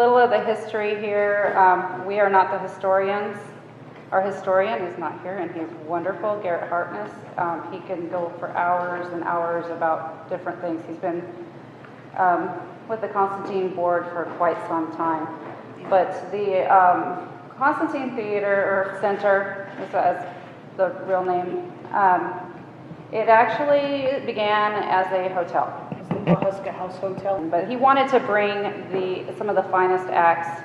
little of the history here. We are not the historians. Our historian is not here, and he's wonderful, Garrett Hartness. He can go for hours and hours about different things. He's been with the Constantine board for quite some time. But the Constantine Theater or Center, as the real name, it actually began as a hotel. It's the Pawhuska House Hotel. But he wanted to bring some of the finest acts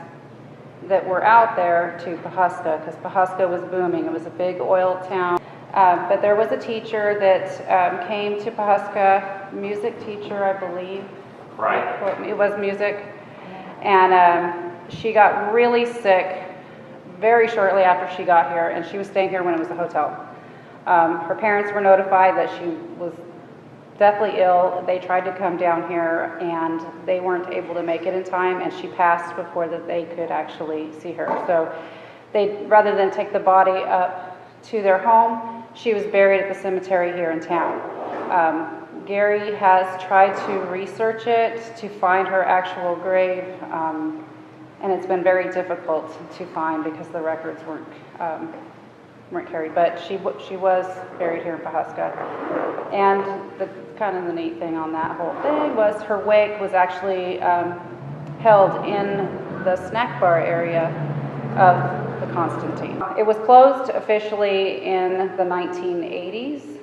that were out there to Pawhuska, because Pawhuska was booming. It was a big oil town. But there was a teacher that came to Pawhuska, music teacher, I believe. Right. It was music. And she got really sick very shortly after she got here, and she was staying here when it was a hotel. Her parents were notified that she was deathly ill. They tried to come down here, and they weren't able to make it in time, and she passed before that they could actually see her. So they, rather than take the body up to their home, she was buried at the cemetery here in town. Gary has tried to research it to find her actual grave, and it's been very difficult to find because the records weren't carried. But she was buried here in Pawhuska. And the kind of the neat thing on that whole thing was her wake was actually held in the snack bar area of the Constantine. It was closed officially in the 1980s,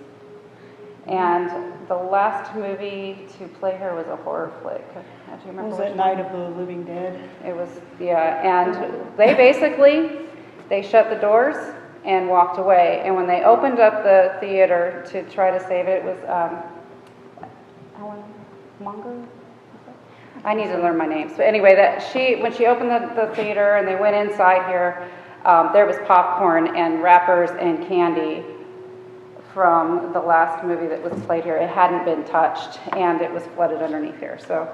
and the last movie to play here was a horror flick. Do you remember? Was it Night of the Living Dead? It was, yeah, and they basically, they shut the doors and walked away. And when they opened up the theater to try to save it, it was Munger? I need to learn my names. But anyway, when she opened the theater and they went inside here, there was popcorn and wrappers and candy from the last movie that was played here. It hadn't been touched, and it was flooded underneath here. So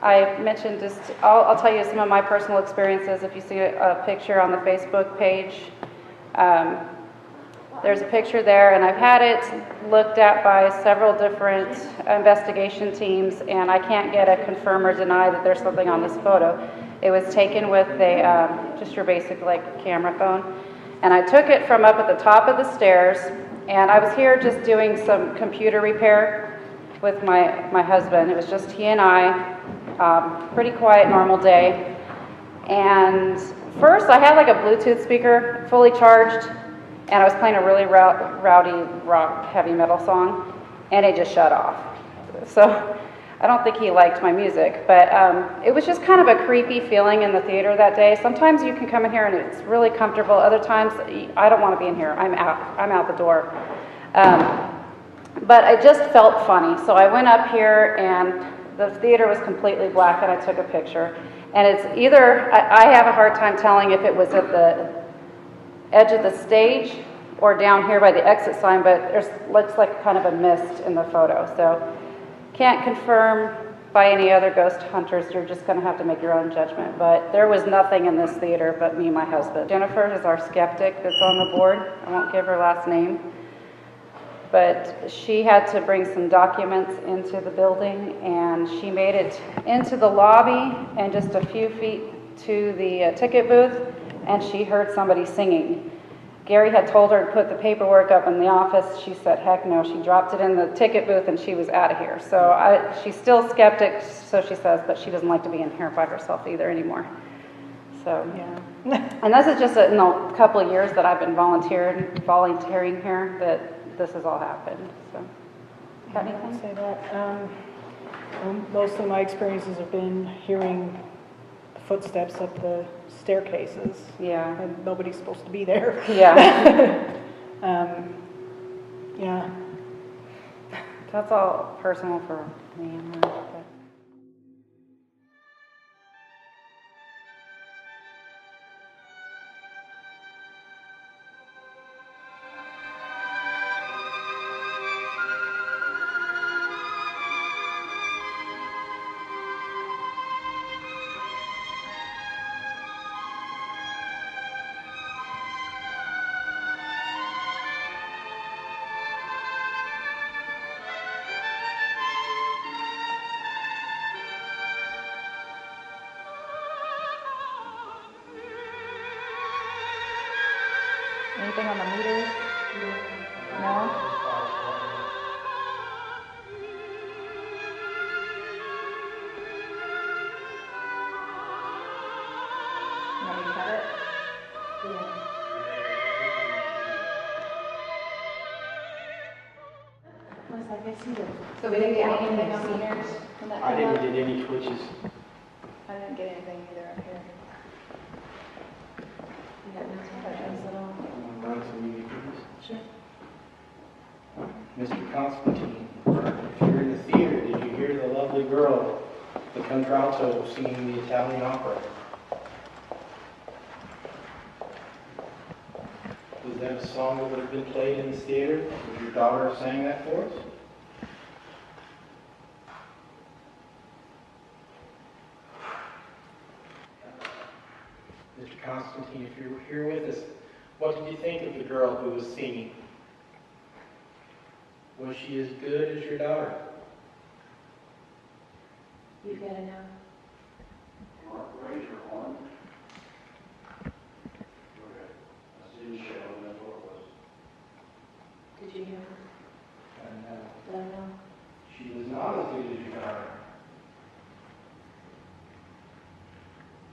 I mentioned just, I'll tell you some of my personal experiences. If you see a picture on the Facebook page, there's a picture there, and I've had it looked at by several different investigation teams, and I can't get a confirm or deny that there's something on this photo. It was taken with just your basic camera phone, and I took it from up at the top of the stairs, and I was here just doing some computer repair with my husband. It was just he and I, pretty quiet, normal day, and first I had a Bluetooth speaker fully charged, and I was playing a really rowdy rock heavy metal song, and it just shut off. So I don't think he liked my music, but it was just kind of a creepy feeling in the theater that day. Sometimes you can come in here and it's really comfortable. Other times I don't want to be in here. I'm out the door. But I just felt funny. So I went up here, and the theater was completely black, and I took a picture. And it's either, I have a hard time telling if it was at the edge of the stage or down here by the exit sign, but it looks like kind of a mist in the photo. So can't confirm by any other ghost hunters. You're just going to have to make your own judgment. But there was nothing in this theater but me and my husband. Jennifer is our skeptic that's on the board. I won't give her last name. But she had to bring some documents into the building, and she made it into the lobby and just a few feet to the ticket booth, and she heard somebody singing. Gary had told her to put the paperwork up in the office. She said, heck no. She dropped it in the ticket booth, and she was out of here. So she's still skeptic, so she says, but she doesn't like to be in here by herself either anymore. So, yeah. And this is just in a couple of years that I've been volunteering here that this has all happened. So, got anything? I'd say that. Most of my experiences have been hearing footsteps up the staircases. Yeah. And nobody's supposed to be there. Yeah. Yeah. That's all personal for me. But Anything on the meters? No? You want me to cut it? So we didn't get anything on meters when that I came didn't up? get any twitches. I didn't get anything either up here. You got no questions at all? Run some music, please. Sure. Mr. Constantine, if you're in the theater, did you hear the lovely girl, the contralto, singing the Italian opera? Was that a song that would have been played in this theater? Was your daughter sang that for us? Mr. Constantine, if you're here with us, what did you think of the girl who was singing? Was she as good as your daughter? You gotta know. Raise your horn. Okay. I see the shadow, that's what it was. Did you hear? And, Let them know. she was not as good as your daughter.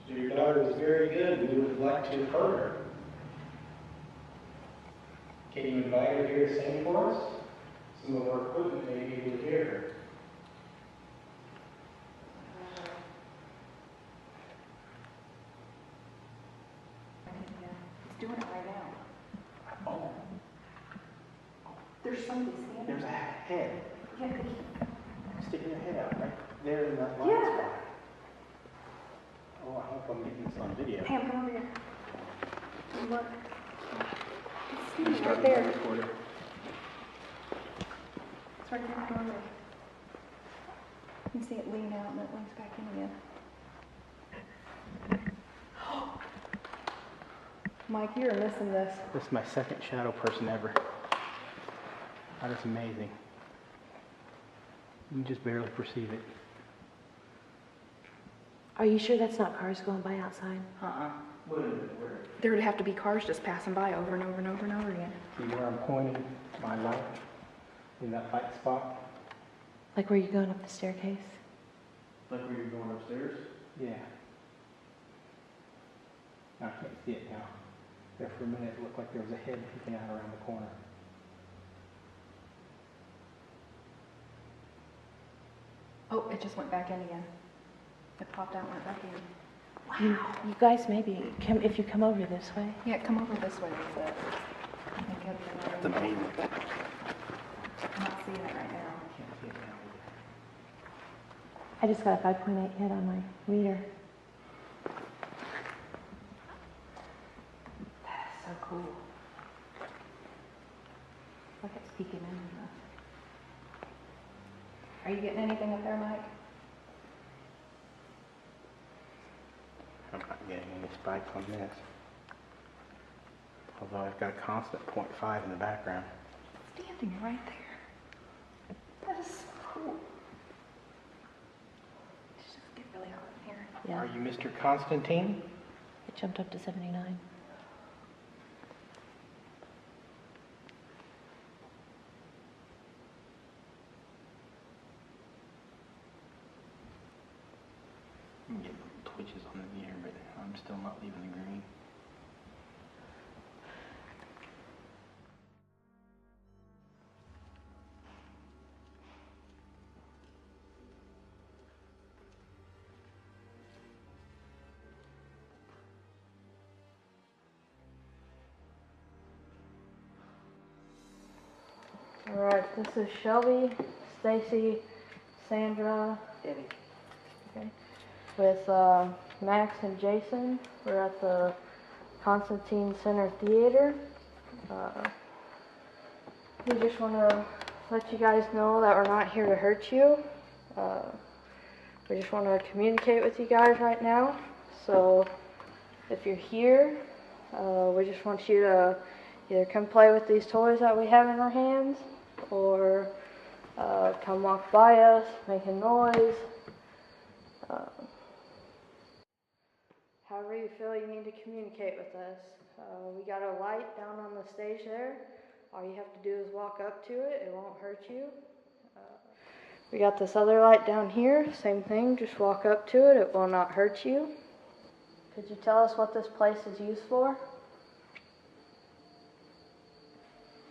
So your daughter was very good, and we would have liked to have heard her. Can you invite her here to sing for us? Some of our equipment may be able to hear her. It's doing it right now. Oh, There's somebody standing. there's a head Yeah, sticking her head out right there in that light Yeah. spot. Oh, I hope I'm getting this on video. Pam, come over here. Look. It's right there. It's right there. Come over. You can see it lean out and it leans back in again. Mike, you're missing this. This is my second shadow person ever. That is amazing. You can just barely perceive it. Are you sure that's not cars going by outside? Wait a minute, where? There would have to be cars just passing by over and over and over and over again. See where I'm pointing my light? In that light spot? Like where you're going up the staircase? Like where you're going upstairs? Yeah. I can't see it now. There for a minute it looked like there was a head peeking out around the corner. Oh, it just went back in again. It popped out and went back in. You guys maybe, if you come over this way. Yeah, come over this way with it. I think That's amazing. I'm not seeing it right now. I can't see it now. I just got a 5.8 hit on my reader. That is so cool. Look, it's peeking in. Are you getting anything up there, Mike? I'm not getting any spikes on this. Although I've got a constant 0.5 in the background. Standing right there. That is so cool. It's just get really hot in here. Yeah, Are you Mr. Constantine? it jumped up to 79. I'm getting twitches on the meter, but I'm still not leaving the green. All right, this is Shelby, Stacy, Sandra, Debbie. okay, with Max and Jason. We're at the Constantine Center Theater. We just want to let you guys know that we're not here to hurt you. We just want to communicate with you guys right now. So if you're here, we just want you to either come play with these toys that we have in our hands, or come walk by us making noise. However you feel you need to communicate with us. We got a light down on the stage there. All you have to do is walk up to it. It won't hurt you. We got this other light down here. Same thing. Just walk up to it. It will not hurt you. Could you tell us what this place is used for?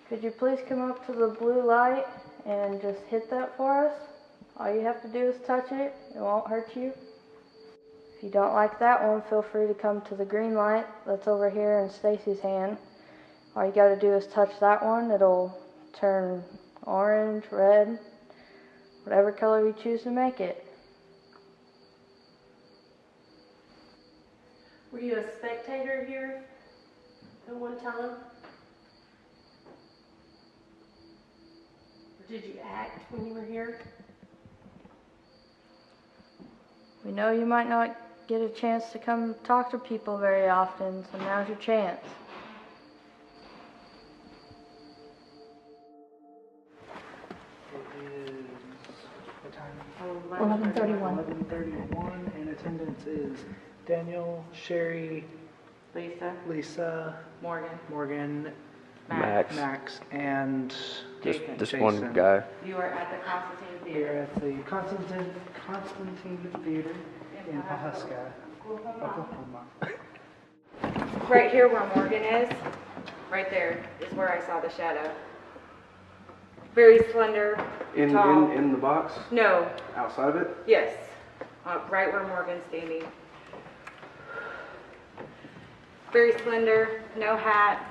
Could you please come up to the blue light and just hit that for us? All you have to do is touch it. It won't hurt you. If you don't like that one, feel free to come to the green light that's over here in Stacy's hand. All you gotta do is touch that one. It'll turn orange, red, whatever color you choose to make it. Were you a spectator here at one time? Or did you act when you were here? We know you might not get a chance to come talk to people very often, so now's your chance. It is, what time? 11:31. 11:31, and attendance is Daniel, Sherry, Lisa, Morgan, Max, and Just one guy. You are at the Constantine we Theater. are at the Constantine Theater in Pawhuska, Oklahoma. Right here where Morgan is, right there is where I saw the shadow. Very slender, tall. In the box? No, Outside of it? yes, right where Morgan's standing. Very slender, no hat,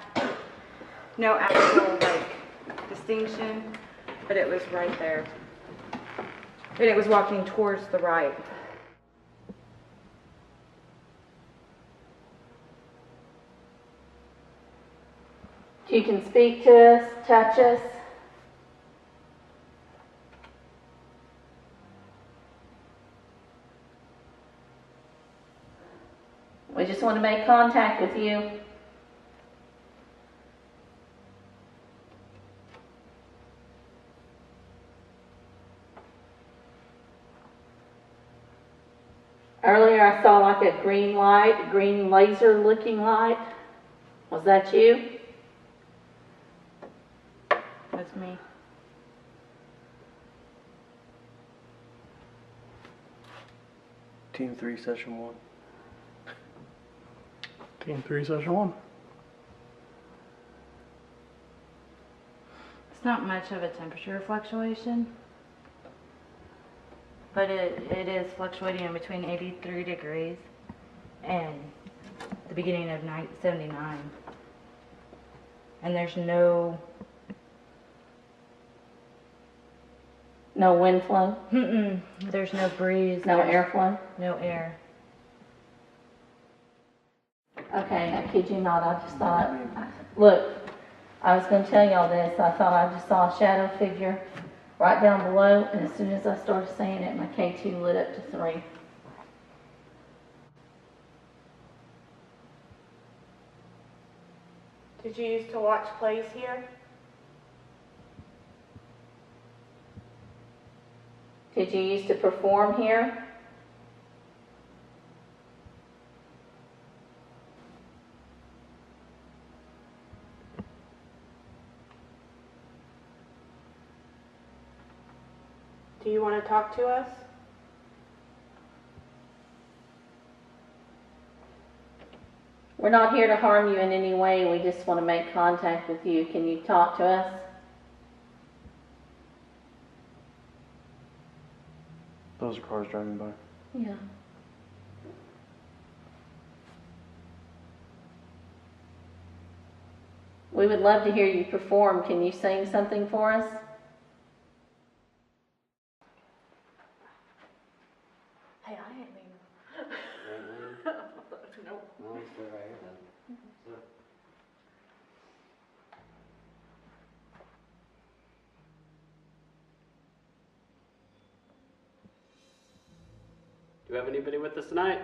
no actual distinction, but it was right there. And it was walking towards the right. You can speak to us, touch us. We just want to make contact with you. Earlier I saw like a green light, a green laser looking light. Was that you? That's me. Team 3, Session 1. Team 3, Session 1. It's not much of a temperature fluctuation, but it is fluctuating in between 83 degrees and the beginning of 79. And there's no wind flow? there's no breeze, No there's airflow? no air. Okay, I kid you not, I just thought, look, I was going to tell y'all this, I thought I just saw a shadow figure right down below, and as soon as I started saying it, my K2 lit up to 3. Did you used to watch plays here? Did you used to perform here? Do you want to talk to us? We're not here to harm you in any way, we just want to make contact with you. Can you talk to us? Those are cars driving by. Yeah. We would love to hear you perform. Can you sing something for us? Hey, I ain't mean. Nope. No, it's still right here then. Do we have anybody with us tonight?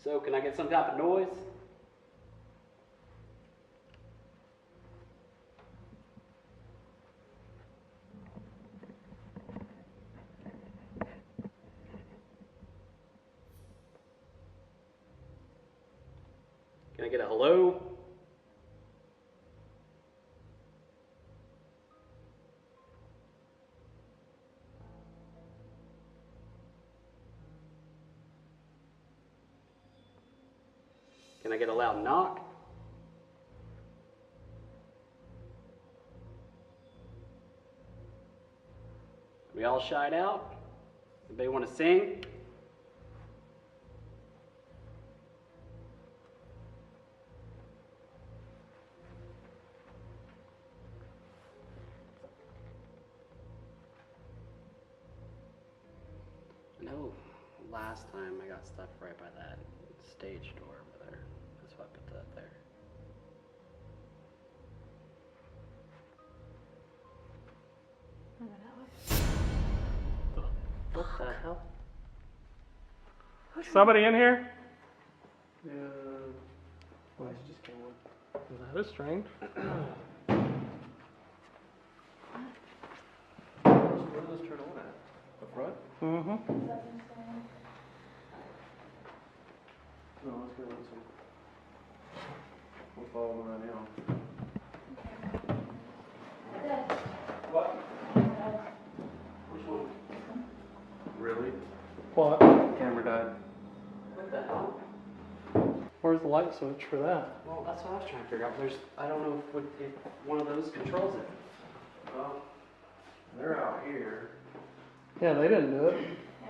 So can I get some type of noise? Can I get a hello? Can I get a loud knock? We all shied out? Anybody want to sing? No, last time I got stuck right by that stage door over there. That's why I put that there. What the hell? Somebody in here? Yeah. Lights just came on. That is strange. Where did this turn on at? The front? Mm-hmm. No, let's go with some. We'll follow them right now. What? Which one? Really? What? Camera died. What the hell? Where's the light switch for that? Well, that's what I was trying to figure out. I don't know if one of those controls it. Well, they're out here. Yeah, they didn't do it.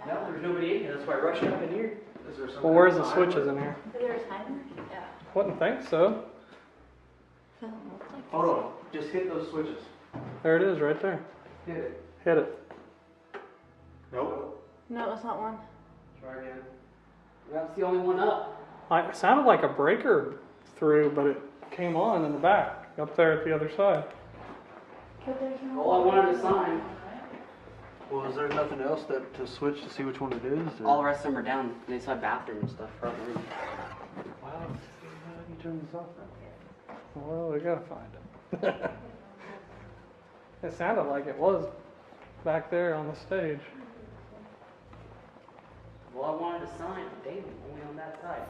No, there's nobody in here. That's why I rushed up in here. Is there some? Well, where's the switches in here? There's a timer? Yeah. Wouldn't think so. Hold on. Just hit those switches. There it is, right there. Hit it. Hit it. Nope. No, that's not one. Try again. That's the only one up. It sounded like a breaker through, but it came on in the back, up there at the other side. All I wanted to sign. Well, is there nothing else to switch to see which one it is? or- All the rest of them are down inside bathroom and stuff, front room. Wow. How do you turn this off then? Well, we gotta find it. It sounded like it was back there on the stage. Well, I wanted to sign, but damn, only on that side.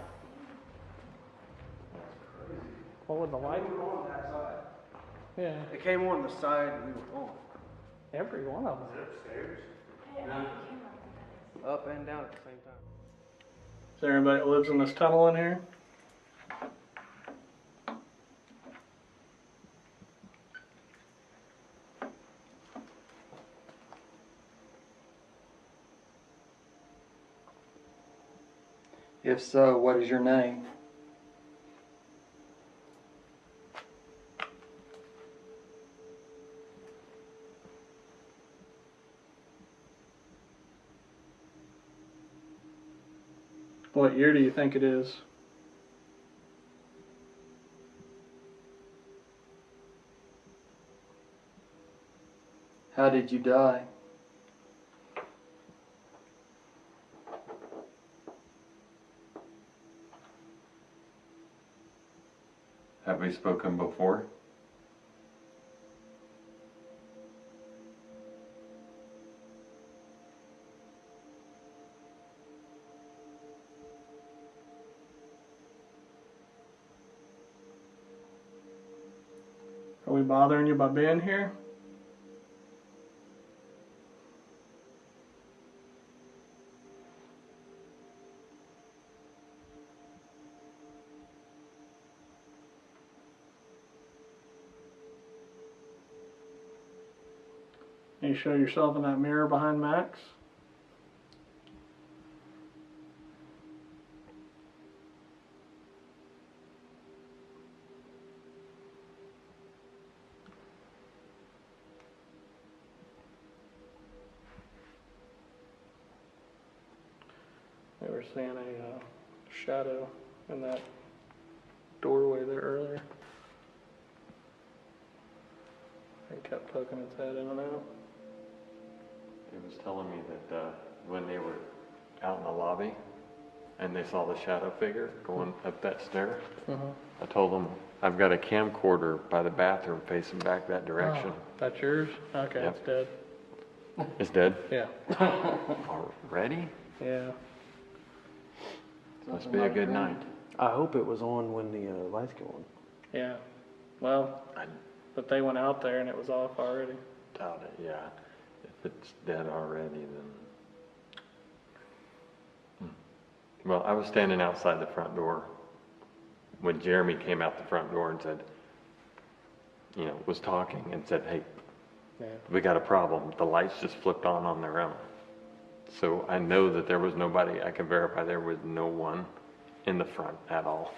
What would the light? We were on that side. Yeah, It came on the side we were on. every one of them. Upstairs? No. Up and down at the same time. Is there anybody that lives in this tunnel in here? If so, what is your name? What year do you think it is? How did you die? Have we spoken before? Are we bothering you by being here? Can you show yourself in that mirror behind Max? They were seeing a shadow in that doorway there earlier. It kept poking its head in and out. It was telling me that when they were out in the lobby and they saw the shadow figure going up that stair, I told them I've got a camcorder by the bathroom facing back that direction. Oh, that's yours? Okay, Yep. it's dead. It's dead? Yeah. Already? Yeah. Must be a good night. I hope it was on when the lights go on. Yeah. Well, but they went out there and it was off already. Doubt it, yeah. If it's dead already, then. Well, I was standing outside the front door when Jeremy came out the front door and said, you know, was talking and said, hey, Yeah. we got a problem. The lights just flipped on their own. So I know that there was nobody. I can verify there was no one in the front at all.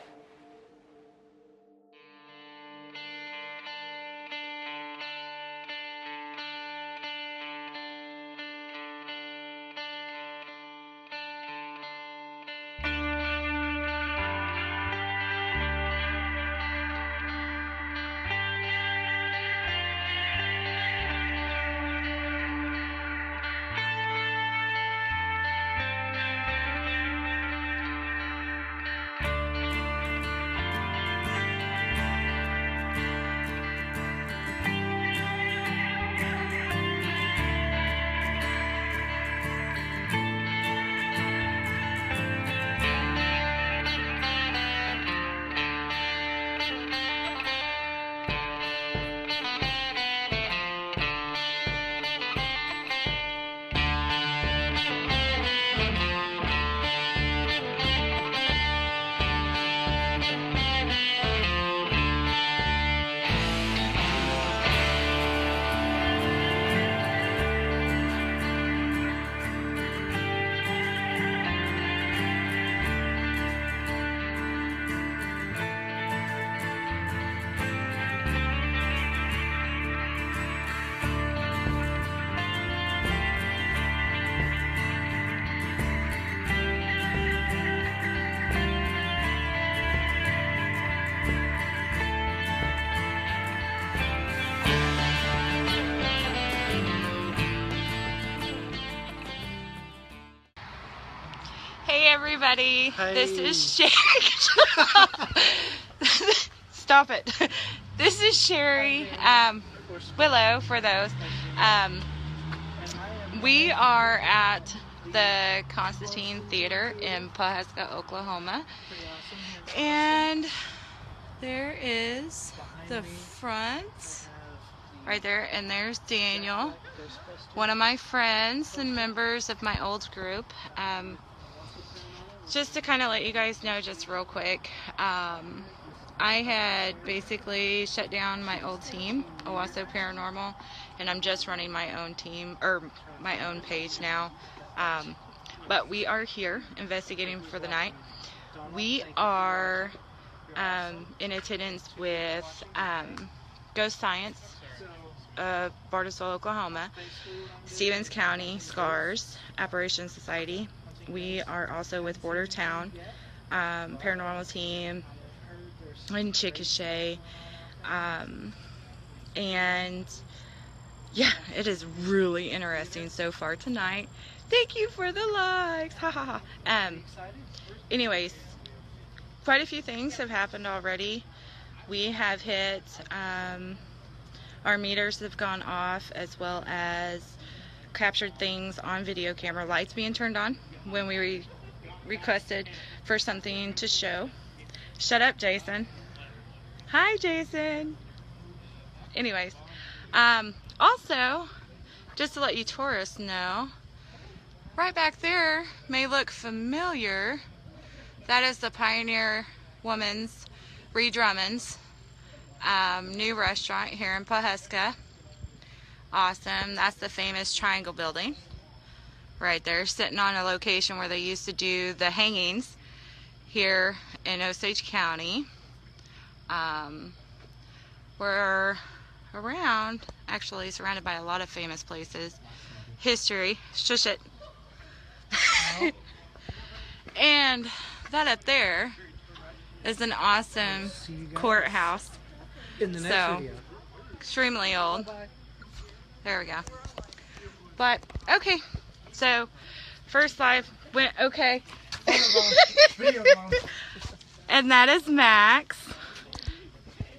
Hey everybody, this is Sherry. Stop it. This is Sherry, Willow for those. We are at the Constantine Theater in Pawhuska, Oklahoma. And there is the front right there, and there's Daniel, one of my friends and members of my old group. Just to kind of let you guys know just real quick, I had basically shut down my old team, Owasso Paranormal, and I'm just running my own team, or my own page now. But we are here investigating for the night. We are in attendance with Ghost Science of Bartlesville, Oklahoma, Stevens County, SCARS, Apparition Society. We are also with Border Town, Paranormal Team, in Chickasha. And yeah, it is really interesting so far tonight. Thank you for the likes. Ha ha ha. Anyways, quite a few things have happened already. We have hit, our meters have gone off, as well as captured things on video camera, lights being turned on when we requested for something to show. Shut up, Jason. Hi, Jason. Anyways, also, just to let you tourists know, right back there may look familiar. That is the Pioneer Woman's Ree Drummond's new restaurant here in Pawhuska. Awesome. That's the famous Triangle Building right there, sitting on a location where they used to do the hangings here in Osage County. We're around, actually surrounded by a lot of famous places. History. Shush it. And that up there is an awesome courthouse. In the next video. Extremely old. There we go. But, okay. So, first live went okay. And that is Max.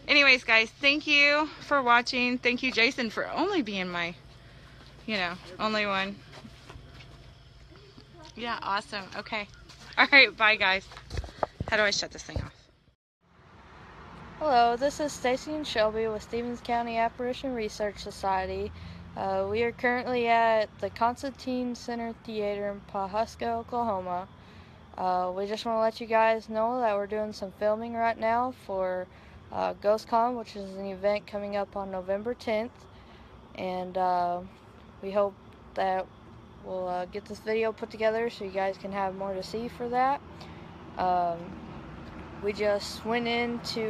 Anyways, guys, thank you for watching. Thank you, Jason, for only being my, only one. Yeah, awesome. Okay. All right, bye, guys. How do I shut this thing off? Hello, this is Stacy and Shelby with Stevens County Apparition Research Society. We are currently at the Constantine Center Theater in Pawhuska, Oklahoma. We just want to let you guys know that we're doing some filming right now for GhostCon, which is an event coming up on November 10th. And we hope that we'll get this video put together so you guys can have more to see for that. We just went into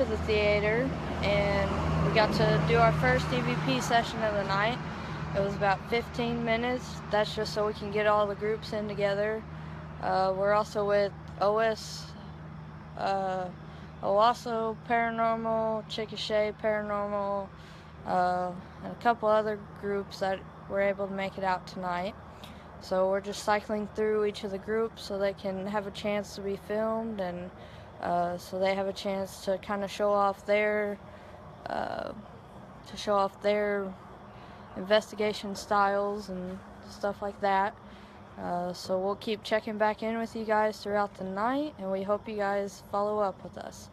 the theater and we got to do our first EVP session of the night. It was about 15 minutes. That's just so we can get all the groups in together. We're also with Owasso Paranormal, Chickasha Paranormal, and a couple other groups that were able to make it out tonight. So we're just cycling through each of the groups so they can have a chance to be filmed, and so they have a chance to kind of show off their investigation styles and stuff like that. So we'll keep checking back in with you guys throughout the night, and we hope you guys follow up with us.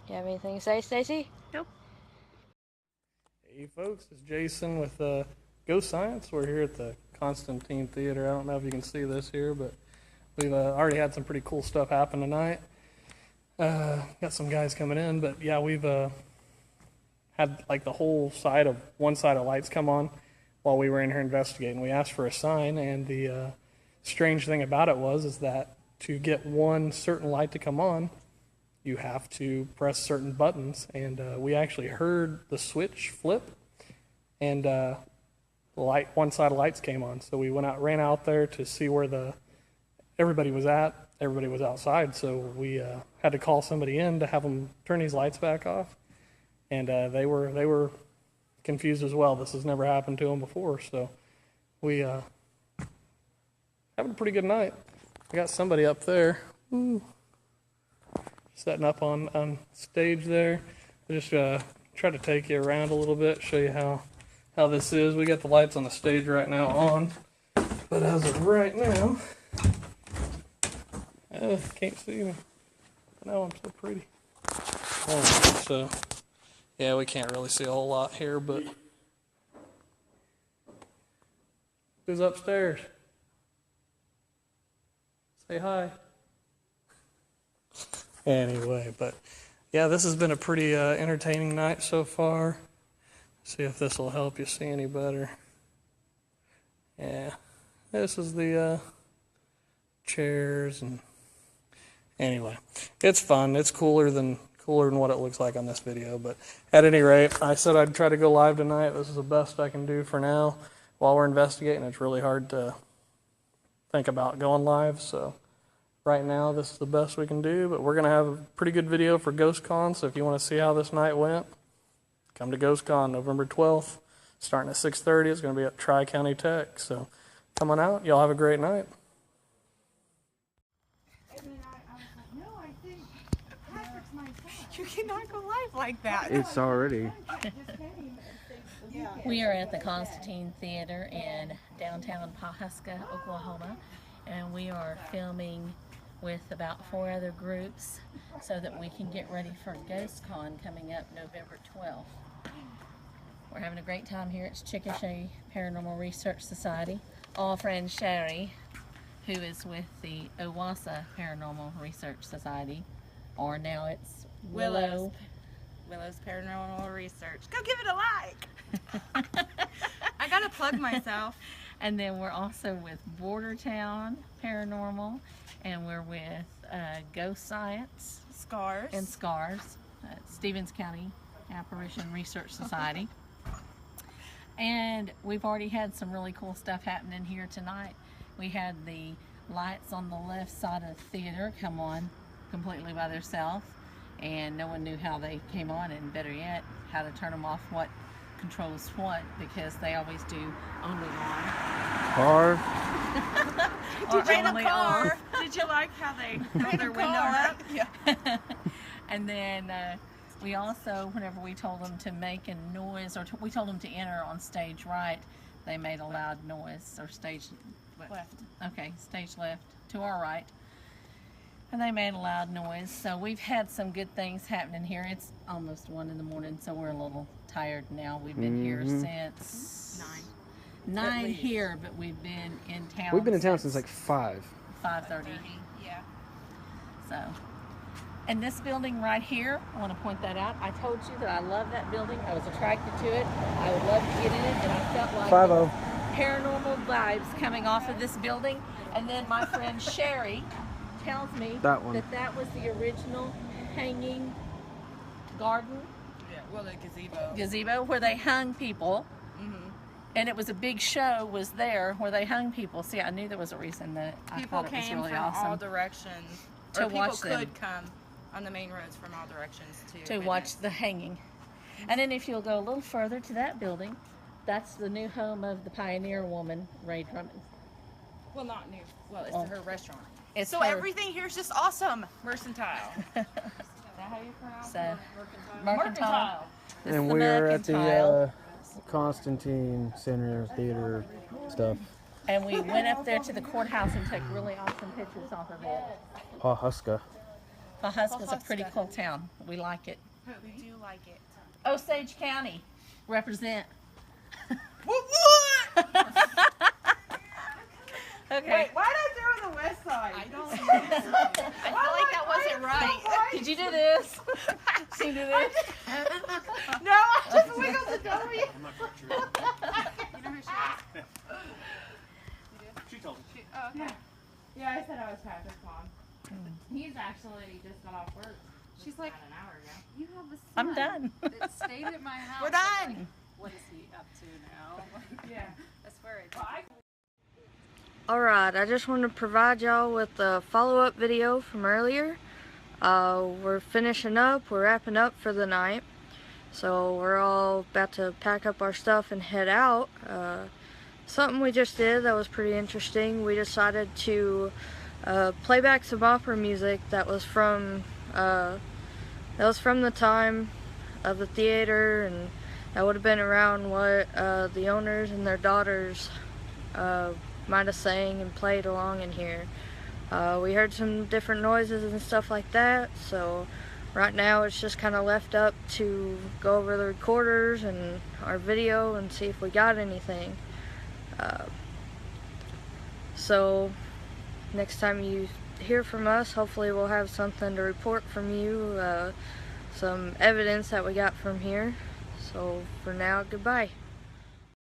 You have anything to say, Stacy? Nope. Hey folks, it's Jason with Ghost Science. We're here at the Constantine Theater. I don't know if you can see this here, but we've already had some pretty cool stuff happen tonight. Got some guys coming in, but yeah, we've had like the whole side of one side of lights come on while we were in here investigating. We asked for a sign, and the strange thing about it is that to get one certain light to come on, you have to press certain buttons, and we actually heard the switch flip, and one side of lights came on. So we ran out there to see where everybody was at. Everybody was outside, so we had to call somebody in to have them turn these lights back off, and they were confused as well. This has never happened to them before, so we having a pretty good night. I got somebody up there. Ooh. Setting up on stage there. I just try to take you around a little bit, show you how this is. We got the lights on the stage right now on, but as of right now, can't see me. I know I'm so pretty. So yeah, we can't really see a whole lot here, but who's upstairs? Say hi. Anyway, but yeah, this has been a pretty entertaining night so far. See if this will help you see any better. Yeah, this is the chairs, and anyway, it's fun. It's cooler than what it looks like on this video. But at any rate, I said I'd try to go live tonight. This is the best I can do for now while we're investigating. It's really hard to think about going live, so right now this is the best we can do. But we're going to have a pretty good video for GhostCon, so if you want to see how this night went, come to GhostCon November 12th, starting at 6:30. It's going to be at Tri-County Tech, so come on out. Y'all have a great night. You cannot go live like that. It's already. We are at the Constantine Theater in downtown Pawhuska, Oklahoma, and we are filming with about 4 other groups so that we can get ready for GhostCon coming up November 12th. We're having a great time here at Chickasha Paranormal Research Society. All friend Sherry, who is with the Owasso Paranormal Research Society, or now it's Willow's Paranormal Research. Go give it a like. I gotta plug myself. And then we're also with Bordertown Paranormal, and we're with Ghost Science. Scars. And Scars, Stevens County Apparition Research Society. And we've already had some really cool stuff happening here tonight. We had the lights on the left side of the theater come on completely by themselves, and no one knew how they came on, and better yet, how to turn them off, what controls what, because they always do only on. Car. Or Did you only car? off. Did you like how they held their window up? Yeah. And then we also, whenever we told them to make a noise, or we told them to enter on stage right, they made a loud noise, or stage Left. Okay, stage left, to our right. And they made a loud noise. So we've had some good things happening here. It's almost 1 in the morning, so we're a little tired now. We've been here since 9 here, but we've been in town. We've been in town since like 5. 5:30. Yeah. So, and this building right here, I want to point that out. I told you that I love that building. I was attracted to it. I would love to get in it, and I felt like 5-0. paranormal vibes coming off of this building. And then my friend Sherry tells me That one. that was the original hanging garden Yeah. Well, the gazebo. gazebo where they hung people. And it was a big show was there where they hung people. See, I knew there was a reason that I People thought it was came really from awesome all directions. to Or watch people them. could come on the main roads from all directions to watch the hanging. And then if you'll go a little further to that building, that's the new home of the pioneer woman, Ray Drummond. Well, not new. Well, it's Oh. her restaurant. It's So her- everything here's just awesome. Mercantile. Is that how you pronounce So, it? Mercantile. This is And the we're at the Mercantile. Constantine Center Theater stuff. And we went up there to the courthouse and took really awesome pictures off of it. Pawhuska. Pawhuska's a pretty cool town. We like it. We do like it. Osage County, represent. Okay. Wait, why did I throw in the west side? I don't know. I feel like that wasn't right. Did you do this? Did you do this? No, I just wiggled the W. I'm not quite sure. You know who she is? She told me. Oh, okay. Yeah, I said I was Patrick's mom. He's actually just got off work. She's like, About an hour ago. you have a son I'm done. that stayed at my house. We're done. What is he up to now? Yeah. I swear it's Alright, I just wanted to provide y'all with a follow-up video from earlier. We're finishing up, we're wrapping up for the night. So we're all about to pack up our stuff and head out. Something we just did that was pretty interesting. We decided to play back some opera music that was from the time of the theater, and that would have been around what the owners and their daughters might have sang and played along in here. We heard some different noises and stuff like that, so right now it's just kind of left up to go over the recorders and our video and see if we got anything. So next time you hear from us, hopefully we'll have something to report from you, some evidence that we got from here. So for now, goodbye.